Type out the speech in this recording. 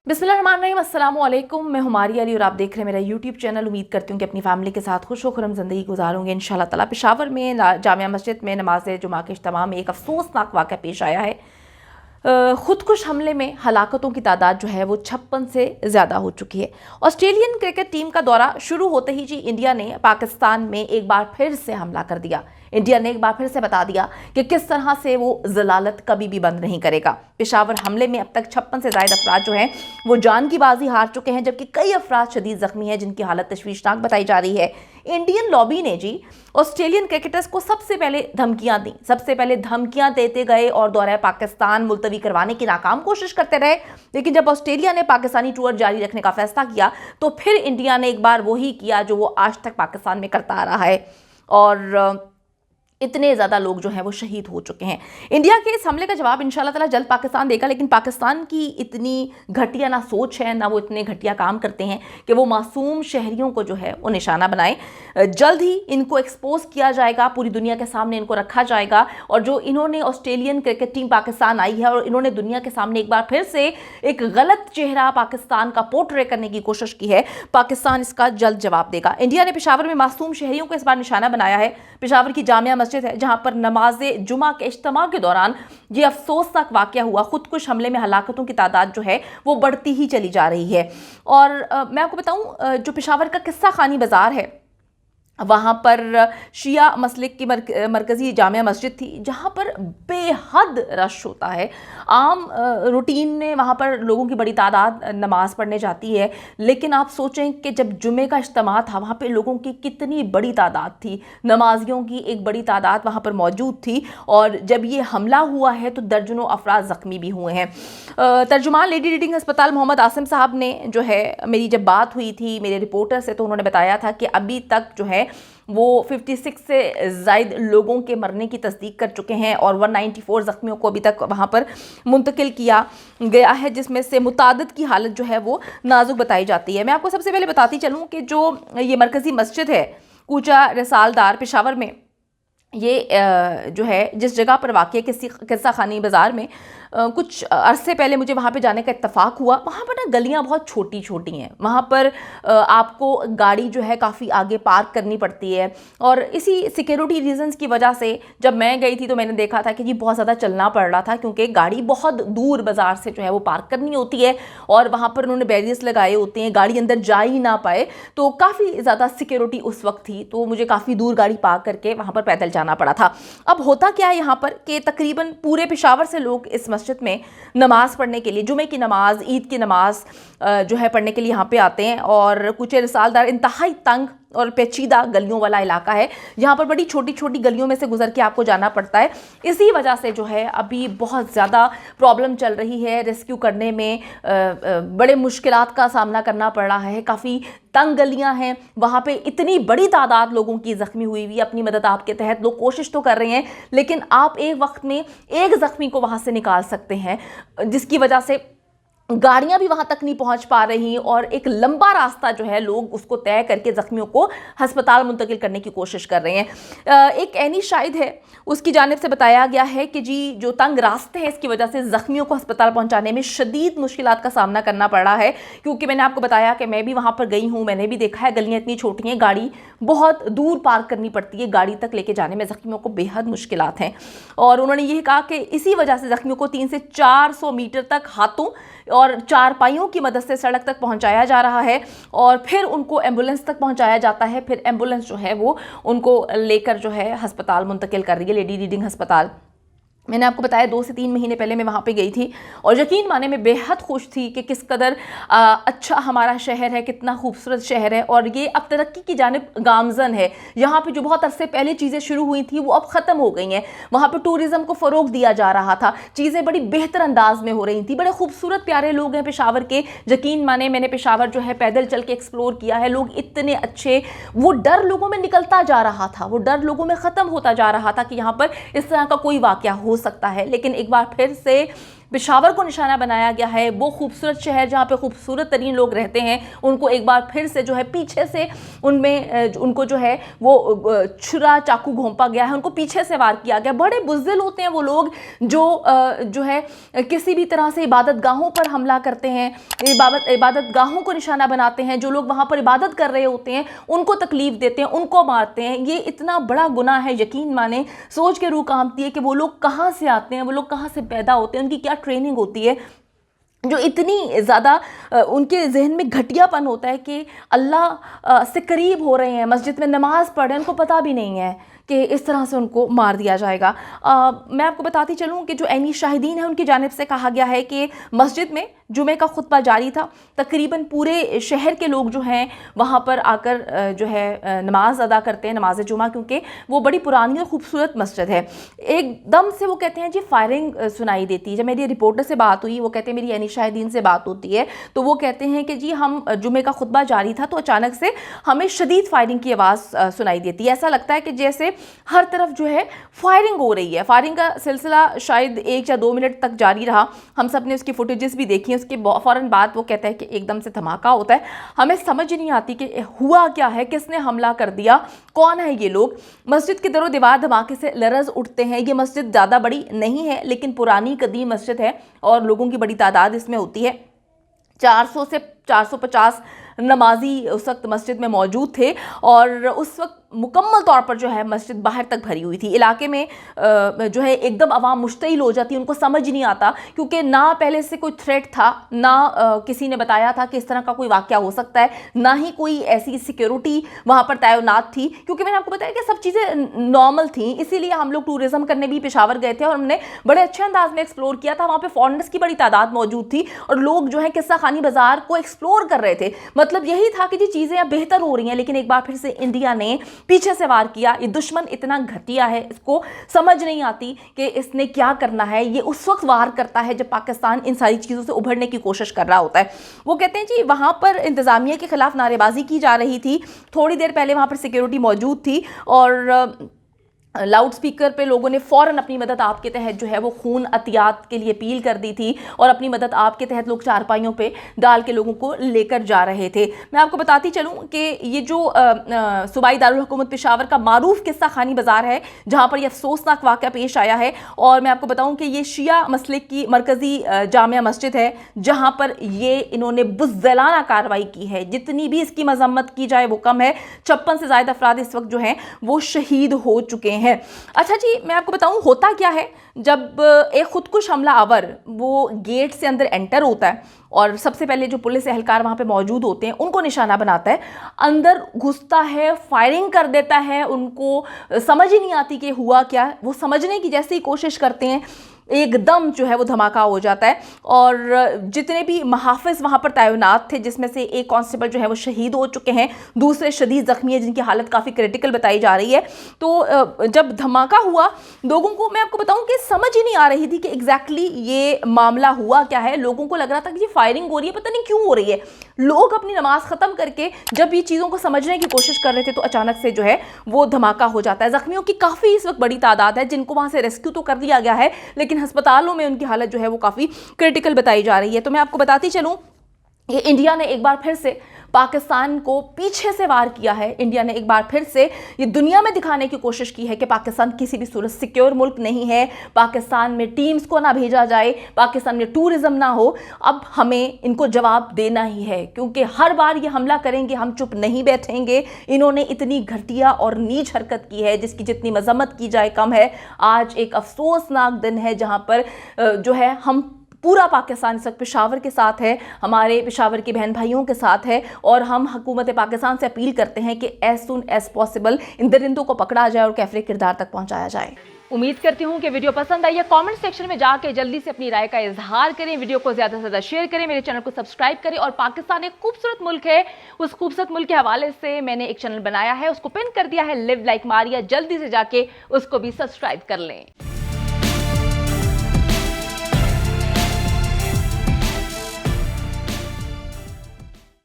बिस्मिल्लाहिर्रहमानिर्रहीम, अस्सलामु अलैकुम। मैं हुमारी अली और आप देख रहे हैं मेरा यूट्यूब चैनल। उम्मीद करती हूँ कि अपनी फैमिली के साथ खुश खुरम ज़िंदगी गुजारूंगे इंशाल्लाह ताला। पेशावर में जामिया मस्जिद में नमाज जुमा के इज्तिमा में एक अफसोसनाक वाक़या पेश आया है। खुदकुश हमले में हलाकतों की तादाद जो है वो 56 से ज़्यादा हो चुकी है। ऑस्ट्रेलियन क्रिकेट टीम का दौरा शुरू होते ही जी इंडिया ने पाकिस्तान में एक बार फिर से हमला कर दिया। इंडिया ने एक बार फिर से बता दिया कि किस तरह से वो ज़लालत कभी भी बंद नहीं करेगा। पेशावर हमले में अब तक 56 से ज़ायद अफराद जो हैं वो जान की बाजी हार चुके हैं, जबकि कई अफराद शदीद ज़ख्मी हैं जिनकी हालत तशवीशनाक बताई जा रही है। इंडियन लॉबी ने जी ऑस्ट्रेलियन क्रिकेटर्स को सबसे पहले धमकियां दी, सबसे पहले धमकियां देते गए और दौरा पाकिस्तान मुलतवी करवाने की नाकाम कोशिश करते रहे। लेकिन जब ऑस्ट्रेलिया ने पाकिस्तानी टूर जारी रखने का फैसला किया तो फिर इंडिया ने एक बार वही किया जो वो आज तक पाकिस्तान में करता आ रहा है, और इतने ज़्यादा लोग जो हैं वो शहीद हो चुके हैं। इंडिया के इस हमले का जवाब इंशाल्लाह ताला जल्द पाकिस्तान देगा, लेकिन पाकिस्तान की इतनी घटिया ना सोच है, ना वो इतने घटिया काम करते हैं कि वो मासूम शहरियों को जो है वो निशाना बनाए। जल्द ही इनको एक्सपोज किया जाएगा, पूरी दुनिया के सामने इनको रखा जाएगा। और जो इन्होंने ऑस्ट्रेलियन क्रिकेट टीम पाकिस्तान आई है और इन्होंने दुनिया के सामने एक बार फिर से एक गलत चेहरा पाकिस्तान का पोर्ट्रे करने की कोशिश की है, पाकिस्तान इसका जल्द जवाब देगा। इंडिया ने पेशावर में मासूम शहरियों को इस बार निशाना बनाया है। पेशावर की जामिया मस्जिद है जहां पर नमाज जुमा के इज्तिमा के दौरान ये अफसोसनाक वाकया हुआ। खुदकुश हमले में हलाकतों की तादाद जो है वो बढ़ती ही चली जा रही है। और मैं आपको बताऊं, जो पेशावर का किस्सा खानी बाजार है वहाँ पर शिया मसलिक की मरकज़ी जामिया मस्जिद थी, जहाँ पर बेहद रश होता है। आम रूटीन में वहाँ पर लोगों की बड़ी तादाद नमाज़ पढ़ने जाती है, लेकिन आप सोचें कि जब जुमे का इज्तिमा था वहाँ पे लोगों की कितनी बड़ी तादाद थी, नमाजियों की एक बड़ी तादाद वहाँ पर मौजूद थी। और जब ये हमला हुआ है तो दर्जनों अफराद ज़ख्मी भी हुए हैं। तर्जुमान लेडी रीडिंग अस्पताल मोहम्मद आसिम साहब ने जो है, मेरी जब बात हुई थी मेरे रिपोर्टर से, तो उन्होंने बताया था कि अभी तक जो है वो 56 से ज़ायद लोगों के मरने की तस्दीक कर चुके हैं और 194 ज़ख्मियों को अभी तक वहाँ पर मुंतकिल किया गया है, जिसमें से मुतादिद की हालत जो है वो नाजुक बताई जाती है। मैं आपको सबसे पहले बताती चलूँ कि जो ये मरकज़ी मस्जिद है कूचा रसालदार पेशावर में, ये जो है जिस जगह पर वाक़ई किस्सा खानी बाज़ार में कुछ अरसे पहले मुझे वहाँ पे जाने का इत्तफ़ाक़ हुआ। वहाँ पर ना गलियाँ बहुत छोटी छोटी हैं, वहाँ पर आपको गाड़ी जो है काफ़ी आगे पार्क करनी पड़ती है। और इसी सिक्योरिटी रीज़न्स की वजह से जब मैं गई थी तो मैंने देखा था कि जी बहुत ज़्यादा चलना पड़ रहा था, क्योंकि गाड़ी बहुत दूर बाज़ार से जो है वो पार्क करनी होती है और वहाँ पर उन्होंने बैरियर्स लगाए होते हैं, गाड़ी अंदर जा ही ना पाए। तो काफ़ी ज़्यादा सिक्योरिटी उस वक्त थी, तो मुझे काफ़ी दूर गाड़ी पार्क करके वहाँ पर पैदल जाना पड़ा था। अब होता क्या है यहाँ पर कि तकरीबन पूरे पेशावर से लोग इस मस्जिद में नमाज पढ़ने के लिए, जुमे की नमाज, ईद की नमाज जो है पढ़ने के लिए यहाँ पे आते हैं। और कुछ रसालदार इंतहाई तंग और पेचीदा गलियों वाला इलाका है, यहाँ पर बड़ी छोटी छोटी गलियों में से गुजर के आपको जाना पड़ता है। इसी वजह से जो है अभी बहुत ज़्यादा प्रॉब्लम चल रही है, रेस्क्यू करने में बड़े मुश्किलात का सामना करना पड़ रहा है। काफ़ी तंग गलियाँ हैं, वहाँ पे इतनी बड़ी तादाद लोगों की ज़ख्मी हुई हुई। अपनी मदद आपके तहत लोग कोशिश तो कर रहे हैं, लेकिन आप एक वक्त में एक ज़ख्मी को वहाँ से निकाल सकते हैं, जिसकी वजह से गाड़ियां भी वहां तक नहीं पहुंच पा रही और एक लंबा रास्ता जो है लोग उसको तय करके ज़ख्मियों को हस्पताल मुंतकिल करने की कोशिश कर रहे हैं। एक ऐनी शाहिद है, उसकी जानिब से बताया गया है कि जी जो तंग रास्ते हैं इसकी वजह से ज़ख्मियों को हस्पताल पहुंचाने में शदीद मुश्किलात का सामना करना पड़ रहा है। क्योंकि मैंने आपको बताया कि मैं भी वहाँ पर गई हूँ, मैंने भी देखा है गलियाँ इतनी छोटी हैं, गाड़ी बहुत दूर पार्क करनी पड़ती है, गाड़ी तक लेके जाने में ज़ख्मियों को बेहद मुश्किलात हैं। और उन्होंने ये कहा कि इसी वजह से ज़ख्मियों को 300 से 400 मीटर तक हाथों और चारपाइयों की मदद से सड़क तक पहुंचाया जा रहा है और फिर उनको एम्बुलेंस तक पहुंचाया जाता है। फिर एम्बुलेंस जो है वो उनको लेकर जो है हस्पताल मुंतकिल कर रही है, लेडी रीडिंग अस्पताल। मैंने आपको बताया 2 से 3 महीने पहले मैं वहाँ पे गई थी और यकीन माने मैं बेहद खुश थी कि किस कदर अच्छा हमारा शहर है, कितना खूबसूरत शहर है और ये अब तरक्की की जानिब गामज़न है। यहाँ पे जो बहुत अरसे पहले चीज़ें शुरू हुई थी वो अब ख़त्म हो गई हैं। वहाँ पे टूरिज़्म को फ़रोग़ दिया जा रहा था, चीज़ें बड़ी बेहतर अंदाज में हो रही थी। बड़े खूबसूरत प्यारे लोग हैं पेशावर के, यकीन माने मैंने पेशावर जो है पैदल चल के एक्सप्लोर किया है, लोग इतने अच्छे। वो डर लोगों में निकलता जा रहा था, वो डर लोगों में ख़त्म होता जा रहा था कि यहाँ पर इस तरह का कोई वाक़या हो सकता है। लेकिन एक बार फिर से पेशावर को निशाना बनाया गया है। वो खूबसूरत शहर जहाँ पे खूबसूरत तरीन लोग रहते हैं, उनको एक बार फिर से जो है पीछे से उनमें उनको जो है वो छुरा चाकू घोंपा गया है, उनको पीछे से वार किया गया। बड़े बुज़दिल होते हैं वो लोग जो है किसी भी तरह से इबादत गाहों पर हमला करते हैं, इबादत गाहों को निशाना बनाते हैं। जो लोग वहाँ पर इबादत कर रहे होते हैं उनको तकलीफ़ देते हैं, उनको मारते हैं। ये इतना बड़ा गुनाह है, यकीन माने सोच के रूह कांपती है कि वो लोग कहाँ से आते हैं, वो लोग कहाँ से पैदा होते हैं, उनकी क्या ट्रेनिंग होती है जो इतनी ज़्यादा उनके जहन में घटियापन होता है कि अल्लाह से करीब हो रहे हैं, मस्जिद में नमाज़ पढ़ रहे हैं, उनको पता भी नहीं है कि इस तरह से उनको मार दिया जाएगा। मैं आपको बताती चलूँ कि जो ऐनी शाहिदीन है उनकी जानिब से कहा गया है कि मस्जिद में जुमे का खुतबा जारी था, तकरीबन पूरे शहर के लोग जो हैं वहाँ पर आकर जो है नमाज अदा करते हैं, नमाज जुमा, क्योंकि वो बड़ी पुरानी और ख़ूबसूरत मस्जिद है। एकदम से वो कहते हैं जी फायरिंग सुनाई देती है। जब मेरी रिपोर्टर से बात हुई, वो कहते हैं मेरी ऐनी शाहिदीन से बात होती है तो वो कहते हैं कि जी हम जुमे का खुतबा जारी था तो अचानक से हमें शदीद फायरिंग की आवाज़ सुनाई देती है। ऐसा लगता है कि जैसे हर तरफ जो है फायरिंग हो रही है। फायरिंग का सिलसिला शायद 1 या 2 मिनट तक जारी रहा। हम सब ने उसकी फुटेजेस भी देखी हैं। उसके फ़ौरन बाद वो कहता है कि एकदम से धमाका होता है। हमें समझ नहीं आती कि हुआ क्या है, किसने हमला कर दिया, कौन है ये लोग। मस्जिद के दरो दीवार धमाके से लरज़ उठते हैं। ये मस्जिद ज़्यादा बड़ी नहीं है लेकिन पुरानी कदीम मस्जिद है और लोगों की बड़ी तादाद इसमें होती है। 400 से 450 नमाजी उस वक्त मस्जिद में मौजूद थे और उस वक्त मुकम्मल तौर पर जो है मस्जिद बाहर तक भरी हुई थी। इलाके में जो है एकदम आवाम मुश्तइल हो जाती है, उनको समझ नहीं आता क्योंकि ना पहले से कोई थ्रेट था, ना किसी ने बताया था कि इस तरह का कोई वाक़या हो सकता है, ना ही कोई ऐसी सिक्योरिटी वहाँ पर तैनात थी, क्योंकि मैंने आपको बताया कि सब चीज़ें नॉर्मल थी। इसीलिए हम लोग टूरिज़्म करने भी पेशावर गए थे और हमने बड़े अच्छे अंदाज में एक्सप्लोर किया था। वहाँ पर फॉरेनर्स की बड़ी तादाद मौजूद थी और लोग जो है किस्सा खानी बाज़ार को एक्सप्लोर कर रहे थे। मतलब यही था कि जी चीज़ें अब बेहतर हो रही हैं, लेकिन एक बार फिर से इंडिया ने पीछे से वार किया। ये दुश्मन इतना घटिया है, इसको समझ नहीं आती कि इसने क्या करना है। ये उस वक्त वार करता है जब पाकिस्तान इन सारी चीज़ों से उभरने की कोशिश कर रहा होता है। वो कहते हैं जी वहाँ पर इंतज़ामिया के खिलाफ नारेबाजी की जा रही थी। थोड़ी देर पहले वहाँ पर सिक्योरिटी मौजूद थी और लाउड स्पीकर पे लोगों ने फ़ौरन अपनी मदद आप के तहत जो है वो खून अतियात के लिए अपील कर दी थी और अपनी मदद आप के तहत लोग चारपाइयों पे डाल के लोगों को लेकर जा रहे थे। मैं आपको बताती चलूँ कि ये जो सूबाई दारुल हुकूमत पेशावर का मारूफ किस्सा खानी बाज़ार है जहाँ पर यह अफसोसनाक वाक़या पेश आया है। और मैं आपको बताऊँ कि ये शिया मसलिक की मरकज़ी जामिया मस्जिद है जहाँ पर ये इन्होंने बुज़दिलाना कार्रवाई की है। जितनी भी इसकी मजम्मत की जाए वो कम है। 56 से ज़्यादा अफराद इस वक्त जो हैं वो शहीद हो चुके हैं। अच्छा जी, मैं आपको बताऊं होता क्या है जब एक खुदकुश हमला आवर वो गेट से अंदर एंटर होता है और सबसे पहले जो पुलिस एहलकार वहाँ पे मौजूद होते हैं उनको निशाना बनाता है, अंदर घुसता है, फायरिंग कर देता है। उनको समझ ही नहीं आती कि हुआ क्या। वो समझने की जैसे ही कोशिश करते हैं एकदम जो है वो धमाका हो जाता है और जितने भी मुहाफ़िज़ वहाँ पर तैनात थे, जिसमें से एक कांस्टेबल जो है वो शहीद हो चुके हैं, दूसरे शदीद ज़ख्मी हैं जिनकी हालत काफ़ी क्रिटिकल बताई जा रही है। तो जब धमाका हुआ लोगों को, मैं आपको बताऊं कि समझ ही नहीं आ रही थी कि एग्जैक्टली ये मामला हुआ क्या है। लोगों को लग रहा था कि ये फायरिंग हो रही है, पता नहीं क्यों हो रही है। लोग अपनी नमाज ख़त्म करके जब ये चीज़ों को समझने की कोशिश कर रहे थे तो अचानक से जो है वो धमाका हो जाता है। ज़ख्मियों की काफ़ी इस वक्त बड़ी तादाद है जिनको वहाँ से रेस्क्यू तो कर लिया गया है लेकिन अस्पतालों में उनकी हालत जो है वो काफ़ी क्रिटिकल बताई जा रही है। तो मैं आपको बताती चलूँ ये इंडिया ने एक बार फिर से पाकिस्तान को पीछे से वार किया है। इंडिया ने एक बार फिर से ये दुनिया में दिखाने की कोशिश की है कि पाकिस्तान किसी भी सूरत सिक्योर मुल्क नहीं है। पाकिस्तान में टीम्स को ना भेजा जाए, पाकिस्तान में टूरिज़्म ना हो। अब हमें इनको जवाब देना ही है क्योंकि हर बार ये हमला करेंगे, हम चुप नहीं बैठेंगे। इन्होंने इतनी घटिया और नीच हरकत की है जिसकी जितनी मजम्मत की जाए कम है। आज एक अफसोसनाक दिन है जहाँ पर जो है हम पूरा पाकिस्तान इस वक्त पेशावर के साथ है, हमारे पेशावर के बहन भाइयों के साथ है और हम हुकूमत पाकिस्तान से अपील करते हैं कि एज सून एज पॉसिबल इन दरिंदों को पकड़ा जाए और कैफरे किरदार तक पहुंचाया जाए। उम्मीद करती हूँ कि वीडियो पसंद आई है। कमेंट सेक्शन में जाके जल्दी से अपनी राय का इजहार करें, वीडियो को ज़्यादा से ज़्यादा शेयर करें, मेरे चैनल को सब्सक्राइब करें। और पाकिस्तान एक खूबसूरत मुल्क है, उस खूबसूरत मुल्क के हवाले से मैंने एक चैनल बनाया है, उसको पिन कर दिया है लिव लाइक मारिया। जल्दी से जाके उसको भी सब्सक्राइब कर लें।